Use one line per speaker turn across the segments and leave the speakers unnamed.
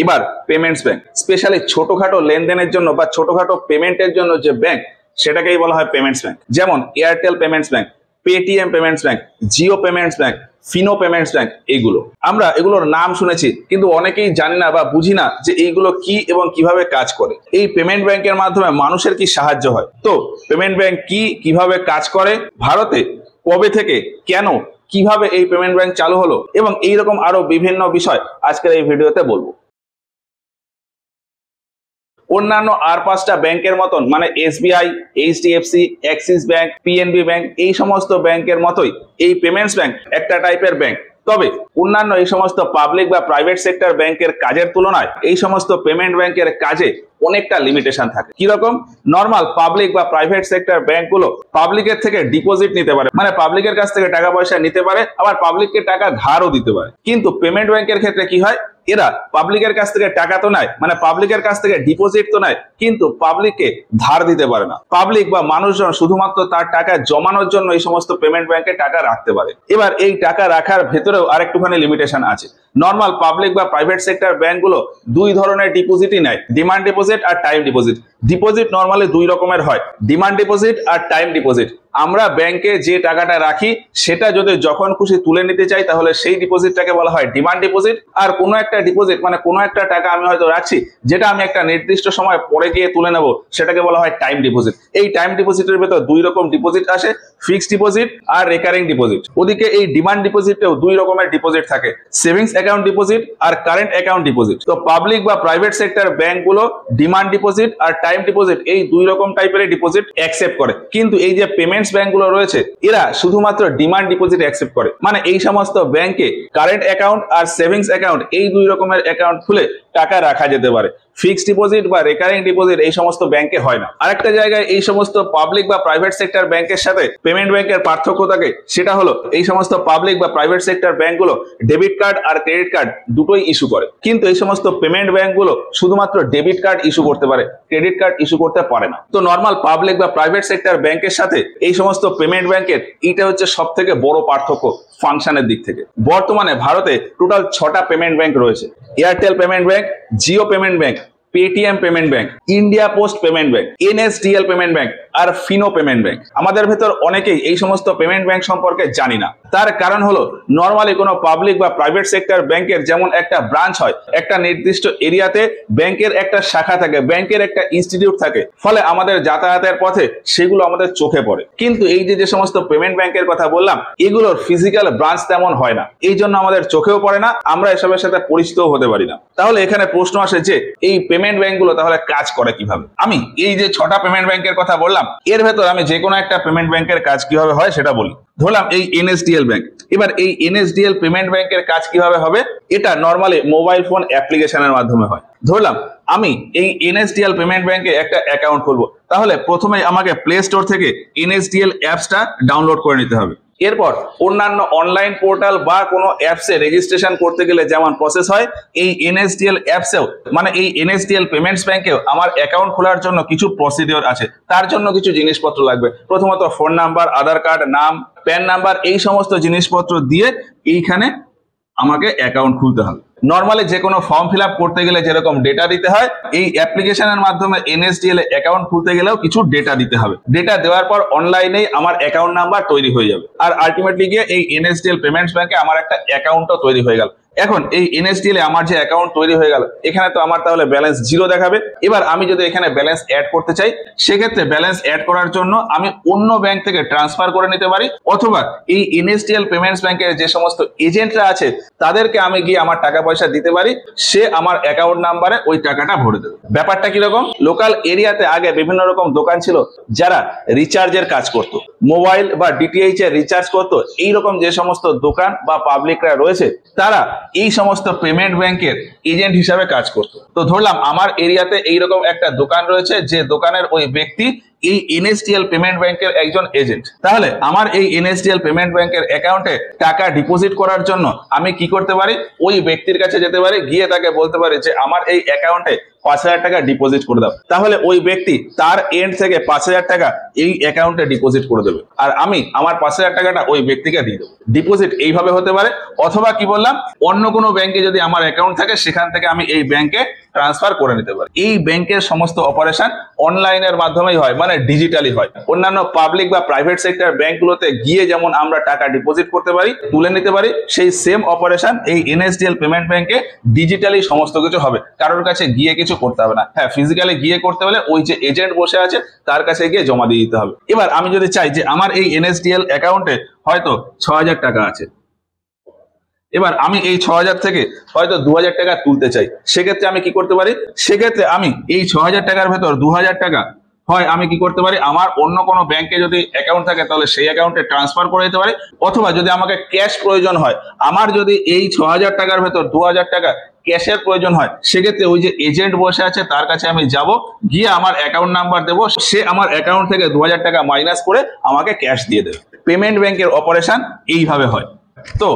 এবার payments bank, specially ছোটখাটো লেনদেনের জন্য বা ছোটখাটো পেমেন্টের জন্য যে ব্যাংক সেটাকেই বলা হয় পেমেন্টস ব্যাংক। যেমন Airtel payments bank, Paytm payments bank, Jio payments bank, Fino payments bank. আমরা এগুলোর নাম শুনেছি, কিন্তু অনেকেই জানি না বা বুঝি না যে এইগুলো কি এবং কিভাবে কাজ করে। এই পেমেন্ট ব্যাংকের মাধ্যমে মানুষের কি সাহায্য হয়? তো পেমেন্ট ব্যাংক কি, কিভাবে কাজ করে, ভারতে কবে থেকে, কেন, কিভাবে এই পেমেন্ট ব্যাংক চালু হলো, এবং এইরকম আরো বিভিন্ন বিষয় আজকের এই ভিডিওতে বলবো। অন্যান্য আর 5টা ব্যাংকের মতন, মানে SBI, HDFC, Axis bank, PNB bank, এই সমস্ত ব্যাংকের মতোই এই পেমেন্টস ব্যাংক একটা টাইপের ব্যাংক। তবে অন্যান্য এই সমস্ত পাবলিক বা প্রাইভেট সেক্টর ব্যাংকের কাজের তুলনায় এই সমস্ত পেমেন্ট ব্যাংকের কাজে অনেকটা লিমিটেশন থাকে। কিরকম? নর্মাল পাবলিক বা প্রাইভেট সেক্টর ব্যাংকগুলো পাবলিকের থেকে ডিপোজিট নিতে পারে, মানে পাবলিকের কাছ থেকে টাকা পয়সা নিতে পারে, আবার পাবলিককে টাকা ধারও দিতে পারে। কিন্তু পেমেন্ট ব্যাংকের ক্ষেত্রে কি হয়? এরা পাবলিকের কাছ থেকে টাকা তো নেয়, মানে পাবলিকের কাছ থেকে ডিপোজিট তো নেয়, কিন্তু পাবলিককে ধার দিতে পারে না। পাবলিক বা মানুষজন শুধুমাত্র তার টাকা জমানোর জন্য এই সমস্ত পেমেন্ট ব্যাংকে টাকা রাখতে পারে। এবার এই টাকা রাখার ভেতরেও আরেকটুখানি লিমিটেশন আছে। নর্মাল পাবলিক বা প্রাইভেট সেক্টর ব্যাংকগুলো দুই ধরনের ডিপোজিটই নেয়, ডিমান্ড ডিপোজিট আর টাইম ডিপোজিট। ডিপোজিট নর্মালি দুই রকমের হয়, ডিমান্ড ডিপোজিট আর টাইম ডিপোজিট। আমরা ব্যাংকে যে টাকাটা রাখি সেটা যদি যখন খুশি তুলে নিতে চাই তাহলে সেই ডিপোজিটটাকে বলা হয় ডিমান্ড ডিপোজিট। আর কোনো একটা ডিপোজিট, মানে কোনো একটা টাকা আমি হয়তো রাখছি, যেটা আমি একটা নির্দিষ্ট সময় পরে গিয়ে তুলে নেব, সেটাকে বলা হয় টাইম ডিপোজিট। এই টাইম ডিপোজিটের ভেতর দুই রকম ডিপোজিট আসে, ফিক্সড ডিপোজিট আর রেকারিং ডিপোজিট। ওদিকে এই ডিমান্ড ডিপোজিটেও দুই রকমের ডিপোজিট থাকে, সেভিংস অ্যাকাউন্ট ডিপোজিট আর কারেন্ট অ্যাকাউন্ট ডিপোজিট। তো পাবলিক বা প্রাইভেট সেক্টর ব্যাংকগুলো ডিমান্ড ডিপোজিট আর টাইম ডিপোজিট এই দুই রকম টাইপের ডিপোজিট অ্যাকসেপ্ট করে। কিন্তু এই যে পেমেন্টস ব্যাংকগুলো রয়েছে এরা শুধুমাত্র ডিমান্ড ডিপোজিট অ্যাকসেপ্ট করে। মানে এই সমস্ত ব্যাংকে কারেন্ট অ্যাকাউন্ট আর সেভিংস অ্যাকাউন্ট এই দুই রকমের অ্যাকাউন্ট খুলে টাকা রাখা যেতে পারে। ফিক্সড ডিপোজিট বা রেকারিং ডিপোজিট এই সমস্ত ব্যাংকে হয় না। আরেকটা জায়গায় এই সমস্ত পাবলিক বা প্রাইভেট সেক্টর ব্যাংকের সাথে পেমেন্ট ব্যাংকের পার্থক্য থাকে, সেটা হলো এই সমস্ত পাবলিক বা প্রাইভেট সেক্টর ব্যাংকগুলো ডেবিট কার্ড আর ক্রেডিট কার্ড দুটোই ইস্যু করে, কিন্তু এই সমস্ত পেমেন্ট ব্যাংকগুলো শুধুমাত্র ডেবিট কার্ড ইস্যু করতে পারে, ক্রেডিট কার্ড ইস্যু করতে পারে না। তো নর্মাল পাবলিক বা প্রাইভেট সেক্টর ব্যাংকের সাথে এই সমস্ত পেমেন্ট ব্যাংকের এটা হচ্ছে সব থেকে বড় পার্থক্য ফাংশনের দিক থেকে। বর্তমানে ভারতে টোটাল 6টা পেমেন্ট ব্যাংক রয়েছে, Airtel payment bank, Jio payment bank, Paytm payment bank, India post payment bank, NSDL payment bank আর ফিনো পেমেন্ট ব্যাংক। আমাদের ভেতর অনেকেই এই সমস্ত পেমেন্ট ব্যাংক সম্পর্কে জানি না। তার কারণ হলো নর্মালি কোনো পাবলিক বা প্রাইভেট সেক্টর ব্যাংকের যেমন একটা ব্রাঞ্চ হয়, একটা নির্দিষ্ট এরিয়াতে ব্যাংকের একটা শাখা থাকে, ব্যাংকের একটা ইনস্টিটিউট থাকে, ফলে আমাদের যাতায়াতের পথে সেগুলো আমাদের চোখে পড়ে। কিন্তু এই যে সমস্ত পেমেন্ট ব্যাংকের কথা বললাম এগুলোর ফিজিক্যাল ব্রাঞ্চ তেমন হয় না, এই জন্য আমাদের চোখেও পড়ে না, আমরা এসবের সাথে পরিচিতও হতে পারি না। তাহলে এখানে প্রশ্ন আসে যে এই পেমেন্ট ব্যাংকগুলো তাহলে কাজ করে কিভাবে? আমি এই যে 6টা পেমেন্ট ব্যাংকের কথা বললাম এর ভেতর আমি যে কোনো একটা পেমেন্ট ব্যাংকের কাজ কিভাবে হয় সেটা বলি। ধরলাম এই এনএসডিএল ব্যাংক। এবার এই এনএসডিএল পেমেন্ট ব্যাংকের কাজ কিভাবে হবে? এটা নর্মালি মোবাইল ফোন অ্যাপ্লিকেশনের মাধ্যমে হয়। ধরলাম আমি এই এনএসডিএল পেমেন্ট ব্যাংকে একটা অ্যাকাউন্ট খুলবো, তাহলে প্রথমে আমাকে প্লে স্টোর থেকে এনএসডিএল অ্যাপসটা ডাউনলোড করে নিতে হবে। এরপর অন্যান্য অনলাইন পোর্টাল বা কোনো অ্যাপসে রেজিস্ট্রেশন করতে গেলে যেমন প্রসেস হয়, এই এনএসডিএল অ্যাপসেও মানে এই এনএসডিএল পেমেন্টস ব্যাংকেও আমার অ্যাকাউন্ট খোলার জন্য কিছু প্রসিডিওর আছে। তার জন্য কিছু জিনিসপত্র লাগবে। প্রথমত ফোন নাম্বার, আধার কার্ড, নাম, প্যান নাম্বার, এই সমস্ত জিনিসপত্র দিয়ে এইখানে আমাকে অ্যাকাউন্ট খুলতে হবে। নর্মালি যে কোনো ফর্ম ফিল আপ করতে গেলে যেরকম ডেটা দিতে হয়, এই অ্যাপ্লিকেশনের মাধ্যমে এনএসডিএল এ অ্যাকাউন্ট খুলতে গেলেও কিছু ডেটা দিতে হবে। ডেটা দেওয়ার পর অনলাইনেই আমার অ্যাকাউন্ট নাম্বার তৈরি হয়ে যাবে, আর আলটিমেটলি গিয়ে এই এনএসডিএল পেমেন্টস ব্যাংকে আমার একটা অ্যাকাউন্টও তৈরি হয়ে গেল। এখন এই এনএসডিএল এ আমার যে অ্যাকাউন্ট তৈরি হয়ে গেল, এখানে তো আমার তাহলে ব্যালেন্স 0 দেখাবে। এবার আমি যদি এখানে ব্যালেন্স অ্যাড করতে চাই, সেক্ষেত্রে ব্যালেন্স অ্যাড করার জন্য আমি অন্য ব্যাংক থেকে ট্রান্সফার করে নিতে পারি, অথবা এই এনএসডিএল পেমেন্টস ব্যাংকের যে সমস্ত এজেন্টরা আছে তাদেরকে আমি গিয়ে আমার টাকা পয়সা দিতে পারি, সে আমার অ্যাকাউন্ট নাম্বারে ওই টাকাটা ভরে দেবে। ব্যাপারটা কিরকম? লোকাল এরিয়াতে আগে বিভিন্ন রকম দোকান ছিল যারা রিচার্জের কাজ করতো, মোবাইল বা ডিটিএইচ এর রিচার্জ করতো। এইরকম যে সমস্ত দোকান বা পাবলিকরা রয়েছে তারা এই সমস্ত পেমেন্ট ব্যাংকের এজেন্ট হিসাবে কাজ করতো। তো ধরলাম আমার এরিয়াতে এইরকম একটা দোকান রয়েছে, যে দোকানের ওই ব্যক্তি এই এনএসডিএল পেমেন্ট ব্যাংকের একজন এজেন্ট। তাহলে আমার এই এনএসডিএল পেমেন্ট ব্যাংকের অ্যাকাউন্টে টাকা ডিপোজিট করার জন্য আমি কি করতে পারি, ওই ব্যক্তির কাছে যেতে পারি, গিয়ে তাকে বলতে পারি যে আমার এই অ্যাকাউন্টে 5,000 টাকা ডিপোজিট করে দাও। তাহলে ওই ব্যক্তি তার এন্ড থেকে 5,000 টাকা এই অ্যাকাউন্টে ডিপোজিট করে দেবে, আর আমি আমার 5,000 টাকাটা ওই ব্যক্তিকে দিয়ে দেবো। ডিপোজিট এইভাবে হতে পারে, অথবা কি বললাম, অন্য কোনো ব্যাংকে যদি আমার অ্যাকাউন্ট থাকে সেখান থেকে আমি এই ব্যাংকে ট্রান্সফার করে নিতে পারি। এই ব্যাংকের সমস্ত অপারেশন অনলাইনের মাধ্যমেই হয়, মানে ডিজিটালি হয়। অন্যান্য পাবলিক বা প্রাইভেট সেক্টর ব্যাংকগুলোতে গিয়ে যেমন আমরা টাকা ডিপোজিট করতে পারি, তুলে নিতে পারি, সেই সেম অপারেশন এই এনএসডিএল পেমেন্ট ব্যাংকে ডিজিটালি সমস্ত কিছু হবে। কারোর কাছে গিয়ে কিছু করতে হবে না। হ্যাঁ, ফিজিক্যালি গিয়ে করতে হলে ওই যে এজেন্ট বসে আছে তার কাছে গিয়ে জমা দিয়ে দিতে হবে। এবার আমি যদি চাই যে আমার এই এনএসডিএল অ্যাকাউন্টে হয়তো 6,000 টাকা আছে, এবার আমি এই 6,000 থেকে হয়তো 2,000 টাকা তুলতে চাই, সেক্ষেত্রে আমি কি করতে পারি, সেক্ষেত্রে আমি এই 6,000 টাকার ভেতর 2,000 টাকা হয় আমি কি করতে পারি, আমার অন্য কোনো ব্যাংকে যদি অ্যাকাউন্ট থাকে তাহলে সেই অ্যাকাউন্টে ট্রান্সফার করে দিতে পারি, অথবা যদি আমাকে ক্যাশ প্রয়োজন হয়, আমার যদি এই 6,000 টাকার ভেতর 2,000 টাকা ক্যাশের প্রয়োজন হয়, সেক্ষেত্রে ওই যে এজেন্ট বসে আছে তার কাছে আমি যাব, গিয়ে আমার অ্যাকাউন্ট নাম্বার দেবো, সে আমার অ্যাকাউন্ট থেকে 2,000 টাকা মাইনাস করে আমাকে ক্যাশ দিয়ে দেবে। পেমেন্ট ব্যাংকের অপারেশন এইভাবে হয়। তো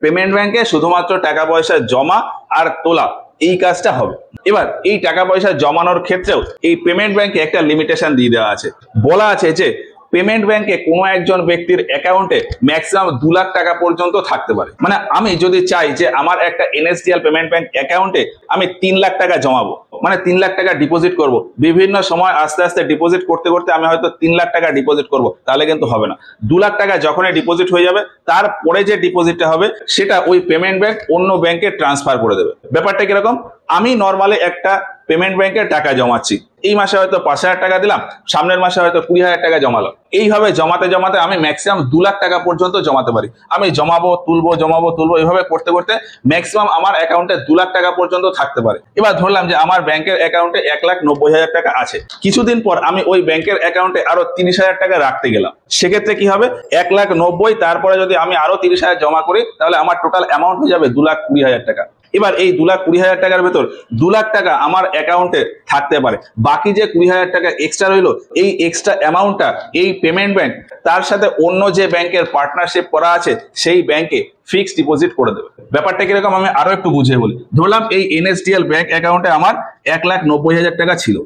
পেমেন্ট ব্যাংকে শুধুমাত্র টাকা পয়সা জমা আর তোলা এই কাজটা হবে। এবার এই টাকা পয়সা জমানোর ক্ষেত্রেও এই পেমেন্ট ব্যাংকে একটা লিমিটেশন দিয়ে দেওয়া আছে, বলা আছে যে পেমেন্ট ব্যাংকে কোনো একজন ব্যক্তির অ্যাকাউন্টে ম্যাক্সিমাম 2 লাখ টাকা পর্যন্ত থাকতে পারে। মানে আমি যদি চাই যে আমার একটা এনএসডিএল পেমেন্ট ব্যাংক অ্যাকাউন্টে আমি 3 লাখ টাকা জমাবো, মানে 3 লাখ টাকা ডিপোজিট করব, বিভিন্ন সময় আস্তে আস্তে ডিপোজিট করতে করতে আমি হয়তো 3 লাখ টাকা ডিপোজিট করব, তাহলে কিন্তু হবে না। 2 লাখ টাকা যখনই ডিপোজিট হয়ে যাবে, তারপরে যে ডিপোজিটটা হবে সেটা ওই পেমেন্ট ব্যাংক অন্য ব্যাংকে ট্রান্সফার করে দেবে। ব্যাপারটা কিরকম, আমি নর্মালি একটা পেমেন্ট ব্যাংকে টাকা জমাচ্ছি, এই মাসে হয়তো 5,000 টাকা দিলাম, সামনের মাসে হয়তো 20,000 টাকা জমালাম, এইভাবে জমাতে জমাতে আমি ম্যাক্সিমাম 2 লাখ টাকা পর্যন্ত জমাতে পারি। আমি জমাবো তুলবো এইভাবে করতে করতে ম্যাক্সিমাম আমার অ্যাকাউন্টে 2 লাখ টাকা পর্যন্ত থাকতে পারে। এবার ধরলাম যে আমার ব্যাংকের অ্যাকাউন্টে 1,90,000 টাকা আছে, কিছুদিন পর আমি ওই ব্যাংকের অ্যাকাউন্টে আরো 30,000 টাকা রাখতে গেলাম, সেক্ষেত্রে কি হবে, 1,90,000 তারপরে যদি আমি আরো 30,000 জমা করি, তাহলে আমার টোটাল অ্যামাউন্ট হয়ে যাবে 2,20,000 টাকা। এবার এই 2,20,000 টাকার ভেতর 2 লাখ টাকা আমার অ্যাকাউন্টে থাকতে পারে, বাকি যে 20,000 টাকা এক্সট্রা রইলো, এই এক্সট্রা অ্যামাউন্টটা এই পেমেন্ট ব্যাংক তার সাথে অন্য যে ব্যাংকের পার্টনারশিপ করা আছে সেই ব্যাংকে ফিক্সড ডিপোজিট করে দেবে। ব্যাপারটা কিরকম আমি আরো একটু বুঝিয়ে বলি। ধরলাম এই এনএসডিএল ব্যাংক অ্যাকাউন্টে আমার 1,90,000 টাকা ছিল,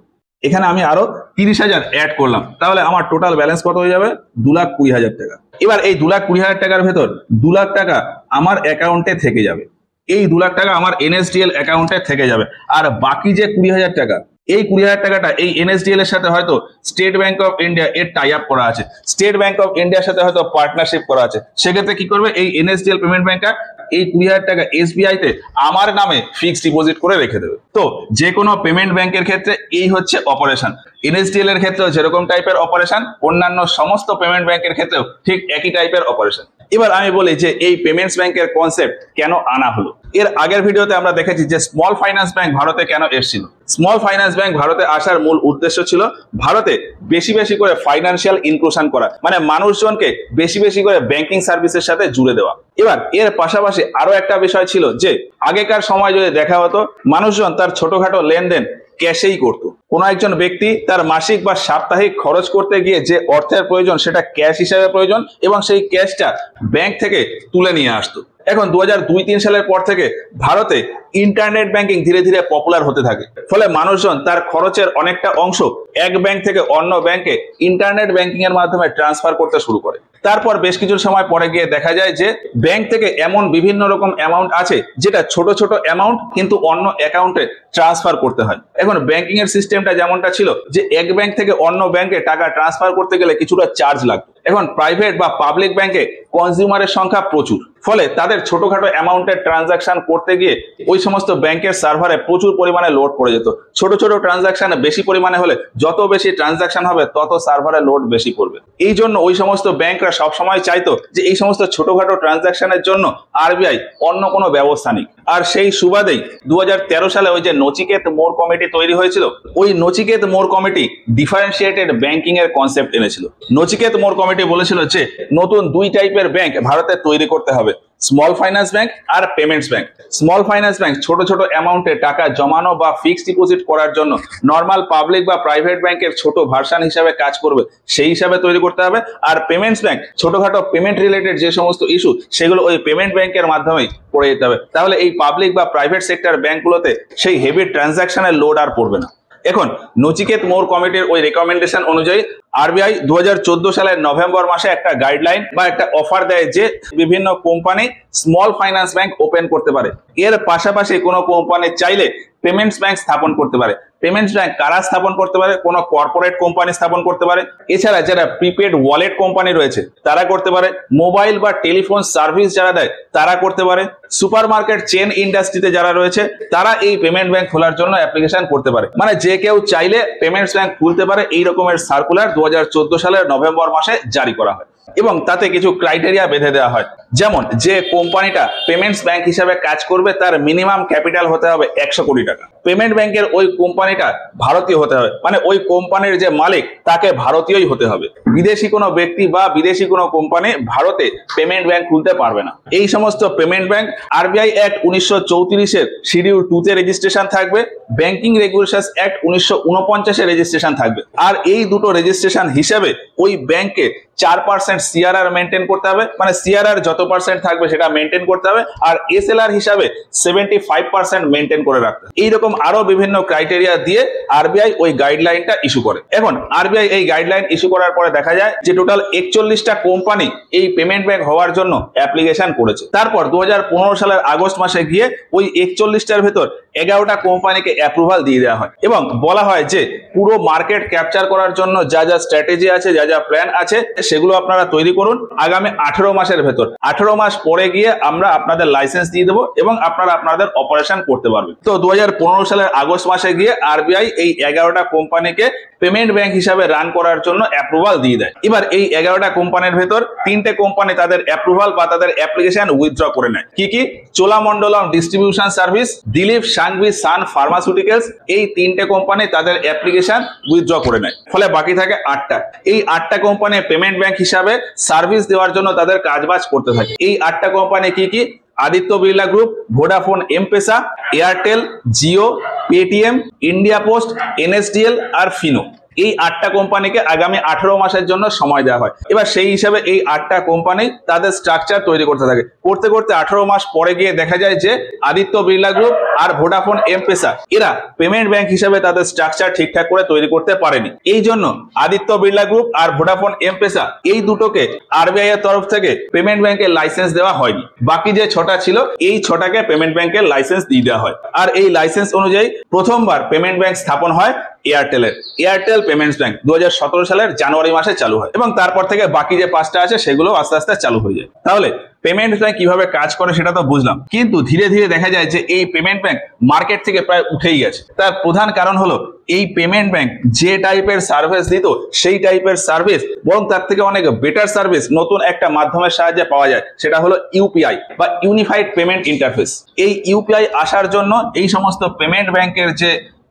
এখানে আমি আরো 30,000 অ্যাড করলাম, তাহলে আমার টোটাল ব্যালেন্স কত হয়ে যাবে, 2,20,000 টাকা। এবার এই 2,20,000 টাকার ভেতর 2 লাখ টাকা আমার অ্যাকাউন্টে থেকে যাবে, এই 2 লাখ টাকা আমার এনএসডিএল অ্যাকাউন্টে থেকে যাবে, আর বাকি যে 20,000 টাকা, এই 20,000 টাকাটা এই এনএসডিএল এর সাথে হয়তো স্টেট ব্যাংক অফ ইন্ডিয়া এর টাই আপ করা আছে, স্টেট ব্যাংক অফ ইন্ডিয়ার সাথে হয়তো পার্টনারশিপ করা আছে, সেক্ষেত্রে কি করবে, এই এনএসডিএল পেমেন্ট ব্যাংকটা এই 20,000 টাকা এসবিআই তে আমার নামে ফিক্সড ডিপোজিট করে রেখে দেবে। তো যে কোনো পেমেন্ট ব্যাংকের ক্ষেত্রে এই হচ্ছে অপারেশন। এনএসডিএল এর ক্ষেত্রেও যেরকম টাইপের অপারেশন, অন্যান্য সমস্ত পেমেন্ট ব্যাংকের ক্ষেত্রেও ঠিক একই টাইপের অপারেশন। এবার আমি বলি যে এই পেমেন্টস ব্যাংকের কনসেপ্ট কেন আনা হলো। এর আগের ভিডিওতে আমরা দেখেছি যে স্মল ফাইন্যান্স ব্যাংক ভারতে কেন এসেছিল। স্মল ফাইন্যান্স ব্যাংক ভারতে আসার মূল উদ্দেশ্য ছিল ভারতে বেশি বেশি করে ফাইন্যান্সিয়াল ইনক্লুশন করা, মানে মানুষজনকে বেশি বেশি করে ব্যাংকিং সার্ভিসের সাথে জুড়ে দেওয়া। এবার এর পাশাপাশি আরো একটা বিষয় ছিল যে আগেকার সময় যদি দেখা হতো, মানুষজন তার ছোটখাটো লেনদেন ক্যাশেই করতো। কোনো একজন ব্যক্তি তার মাসিক বা সাপ্তাহিক খরচ করতে গিয়ে যে অর্থের প্রয়োজন সেটা ক্যাশ হিসেবে প্রয়োজন, এবং সেই ক্যাশটা ব্যাংক থেকে তুলে নিয়ে আসতো। এখন 2002-03 সালের পর থেকে ভারতে ইন্টারনেট ব্যাংকিং ধীরে ধীরে পপুলার হতে থাকে, ফলে মানুষজন তার খরচের অনেকটা অংশ এক ব্যাংক থেকে অন্য ব্যাংকে ইন্টারনেট ব্যাংকিং এর মাধ্যমে ট্রান্সফার করতে শুরু করে। তারপর বেশ কিছু সময় পরে গিয়ে দেখা যায় যে ব্যাংক থেকে এমন বিভিন্ন রকম অ্যামাউন্ট আছে যেটা ছোট ছোট অ্যামাউন্ট, কিন্তু অন্য অ্যাকাউন্টে ট্রান্সফার করতে হয়। এখন ব্যাংকিং এর সিস্টেমটা যেমনটা ছিল যে এক ব্যাংক থেকে অন্য ব্যাংকে টাকা ট্রান্সফার করতে গেলে কিছুটা চার্জ লাগতো। এখন প্রাইভেট বা পাবলিক ব্যাংকে কনজিউমারের সংখ্যা প্রচুর, ফলে তাদের ছোটখাটো অ্যামাউন্টের ট্রানজাকশন করতে গিয়ে ওই সমস্ত ব্যাংকের সার্ভারে প্রচুর পরিমাণে লোড পড়ে যেত। ছোট ছোট ট্রানজাকশন বেশি পরিমাণে হলে যত বেশি ট্রানজাকশন হবে তত সার্ভারে লোড বেশি পড়বে। এই জন্য ওই সমস্ত ব্যাংকরা সবসময় চাইতো যে এই সমস্ত ছোটখাটো ট্রানজাকশনের জন্য আরবিআই অন্য কোনো ব্যবস্থা নিক। আর সেই সুবাদেই 2013 সালে ওই যে নচিকেত মোর কমিটি তৈরি হয়েছিল, ওই নচিকেত মোর কমিটি ডিফারেন্সিয়েটেড ব্যাংকিং এর কনসেপ্ট এনেছিল। নচিকেত মোর কমিটি কমিটি বলেছিল যে নতুন দুই টাইপের ব্যাংক ভারতে তৈরি করতে হবে, স্মল ফাইন্যান্স ব্যাংক আর payments bank. Small finance bank ছোট ছোট অ্যামাউন্টে টাকা জমানো বা ফিক্সড ডিপোজিট করার জন্য নর্মাল পাবলিক বা প্রাইভেট ব্যাংকের ছোট ভার্সন হিসাবে কাজ করবে, সেই হিসাবে তৈরি করতে হবে। আর পেমেন্টস ব্যাংক ছোটখাটো পেমেন্ট রিলেটেড যে সমস্ত ইস্যু সেগুলো ওই পেমেন্ট ব্যাংকের মাধ্যমেই করে যেতে হবে। তাহলে এই পাবলিক বা প্রাইভেট সেক্টর ব্যাংকগুলোতে সেই হেভি ট্রানজাকশনের লোড আর পড়বে না। এখন নচিকেত মোর কমিটির ওই রেকমেন্ডেশন অনুযায়ী আরবিআই 2014 সালের নভেম্বর মাসে একটা গাইডলাইন বা একটা অফার দেয় যে বিভিন্ন company small finance bank open করতে পারে। এর পাশাপাশি কোনো কোম্পানি চাইলে পেমেন্টস ব্যাংক স্থাপন করতে পারে। পেমেন্টস ব্যাংক কারা স্থাপন করতে পারে? কোনো কর্পোরেট কোম্পানি স্থাপন করতে পারে। এছাড়া যারা প্রিপেড ওয়ালেট কোম্পানি রয়েছে তারা করতে পারে। মোবাইল বা টেলিফোন সার্ভিস যারা দেয় তারা করতে পারে। সুপারমার্কেট চেন ইন্ডাস্ট্রিতে যারা রয়েছে তারা এই পেমেন্ট ব্যাংক খোলার জন্য অ্যাপ্লিকেশন করতে পারে। মানে যে কেউ চাইলে পেমেন্টস ব্যাংক খুলতে পারে, এই রকমের সার্কুলার 2014 সালের নভেম্বর মাসে জারি করা হয় এবং তাতে কিছু ক্রাইটেরিয়া বেঁধে দেওয়া হয়। যেমন যে কোম্পানিটা পেমেন্টস ব্যাংক হিসাবে কাজ করবে তার মিনিমাম ক্যাপিটাল হতে হবে 100 কোটি টাকা। পেমেন্ট ব্যাংকের ওই কোম্পানিটা ভারতীয় হতে হবে, মানে ওই কোম্পানির যে মালিক তাকে ভারতীয়ই হতে হবে। বিদেশি কোনো ব্যক্তি বা বিদেশি কোনো কোম্পানি ভারতে পেমেন্ট ব্যাংক খুলতে পারবে না। এই সমস্ত payment bank RBI act 1934 schedule 2 তে রেজিস্ট্রেশন থাকবে, ব্যাংকিং রেগুলেশনস অ্যাক্ট 1949 রেজিস্ট্রেশন থাকবে। আর এই দুটো রেজিস্ট্রেশন হিসেবে ওই ব্যাংকে 4% সিআরআর মেনটেন করতে হবে, মানে সিআরআর যত পার্সেন্ট থাকবে সেটা মেনটেন করতে হবে। আর এসএলআর হিসাবে 75% মেনটেন করে রাখতে হবে। এইরকম আরো বিভিন্ন ক্রাইটেরিয়া দিয়ে আরবিআই ওই গাইডলাইনটা ইস্যু করে। এখন আরবিআই এই গাইডলাইন ইস্যু করার পরে দেখা যায় যে টোটাল 41টা কোম্পানি এই পেমেন্ট ব্যাংক হওয়ার জন্য অ্যাপ্লিকেশন করেছে। তারপর 2015 সালের আগস্ট মাসে গিয়ে ওই 41টার ভেতর 11টা কোম্পানিকে অ্যাপ্রুভাল দিয়ে দেওয়া হয় এবং বলা হয় যে পুরো মার্কেট ক্যাপচার করার জন্য যা যা স্ট্র্যাটেজি আছে, যা যা প্ল্যান আছে সেগুলো আপনারা তৈরি করুন। আগামী 18 মাসের ভেতর, 18 মাস পরে গিয়ে আমরা আপনাদের লাইসেন্স দিয়ে দেবো এবং আপনারা আপনাদের অপারেশন করতে পারবেন। তো 2015 সালের আগস্ট মাসে গিয়ে আরবিআই এই 11টা কোম্পানিকে পেমেন্ট ব্যাংক হিসাবে রান করার জন্য অ্যাপ্রুভাল দিয়ে দেয়। এবার এই 11টা কোম্পানির ভেতর 3টে কোম্পানি তাদের অ্যাপ্রুভাল বা তাদের অ্যাপ্লিকেশন উইথড্র করে নেয়। কি কি? চোলামন্ডলম ডিস্ট্রিবিউশন সার্ভিস, দিলীপ সাংভি সান ফার্মাসিউটিক্যালস, এই 3টে কোম্পানি তাদের অ্যাপ্লিকেশন উইথড্র করে নেয়। ফলে বাকি থাকে 8টা। এই 8টা কোম্পানি পেমেন্ট ব্যাংক হিসাবে সার্ভিস দেওয়ার জন্য তাদের কাজবাজ করতে থাকে। এই 8টা কোম্পানি কি কি? Aditya Birla group, Vodafone M Pesa, Airtel, Jio, Paytm, India post, NSDL আর ফিনো। এই 8টা কোম্পানিকে আগামী 18 মাসের জন্য সময় দেওয়া হয়। এবার সেই হিসাবে এই 8টা কোম্পানি তাদের স্ট্রাকচার তৈরি করতে থাকে। করতে করতে 18 মাস পরে গিয়ে দেখা যায় যে আদিত্য বিড়লা গ্রুপ আর ভোডাফোন এম-পেসা এরা পেমেন্ট ব্যাংক হিসাবে তাদের স্ট্রাকচার ঠিকঠাক করে তৈরি করতে পারেনি। এই জন্য আদিত্য বিড়লা গ্রুপ আর ভোডাফোন এম-পেসা এই দুটোকে আরবিআই এর তরফ থেকে পেমেন্ট ব্যাংকের লাইসেন্স দেওয়া হয়নি। বাকি যে 6টা ছিল এই 6টাকে পেমেন্ট ব্যাংকের লাইসেন্স দিয়ে দেওয়া হয়। আর এই লাইসেন্স অনুযায়ী প্রথমবার পেমেন্ট ব্যাংক স্থাপন হয় এয়ারটেলের। এয়ারটেল পেমেন্টস ব্যাংক 2017 সালের জানুয়ারি মাসে চালু হয় এবং তারপর থেকে বাকি যে 5টা আছে সেগুলো আস্তে আস্তে চালু হয়ে যায়। তাহলে পেমেন্ট ব্যাংক কিভাবে কাজ করে সেটা তো বুঝলাম, কিন্তু ধীরে ধীরে দেখা যায় যে এই পেমেন্ট ব্যাংক মার্কেট থেকে প্রায় উঠেই গেছে। তার প্রধান কারণ হলো এই পেমেন্ট ব্যাংক যে টাইপের সার্ভিস দিত সেই টাইপের সার্ভিস বরং তার থেকে অনেক বেটার সার্ভিস নতুন একটা মাধ্যমের সাহায্যে পাওয়া যায়, সেটা হলো ইউপিআই বা ইউনিফাইড পেমেন্ট ইন্টারফেস। এই ইউপিআই আসার জন্য এই সমস্ত পেমেন্ট ব্যাংকের যে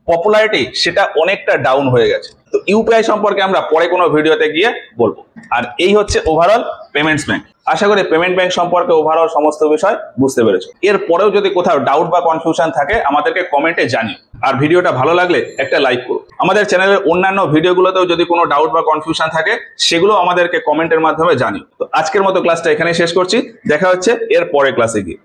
পপুলারিটি সেটা অনেকটা ডাউন হয়ে গেছে। তো ইউপিআই সম্পর্কে আমরা পরে কোনো ভিডিওতে গিয়ে বলবো। আর এই হচ্ছে ওভারঅল পেমেন্টস ব্যাংক। আশা করি পেমেন্ট ব্যাংক সম্পর্কে ওভারঅল সমস্ত বিষয় বুঝতে পেরেছো। এর পরেও যদি কোথাও ডাউট বা কনফিউশন থাকে আমাদেরকে কমেন্টে জানিও। আর ভিডিওটা ভালো লাগলে একটা লাইক করো। আমাদের চ্যানেলের অন্যান্য ভিডিওগুলোতেও যদি কোনো ডাউট বা কনফিউশন থাকে সেগুলো আমাদেরকে কমেন্টের মাধ্যমে জানিও। তো আজকের মতো ক্লাসটা এখানেই শেষ করছি, দেখা হচ্ছে এর পরের ক্লাসে গিয়ে।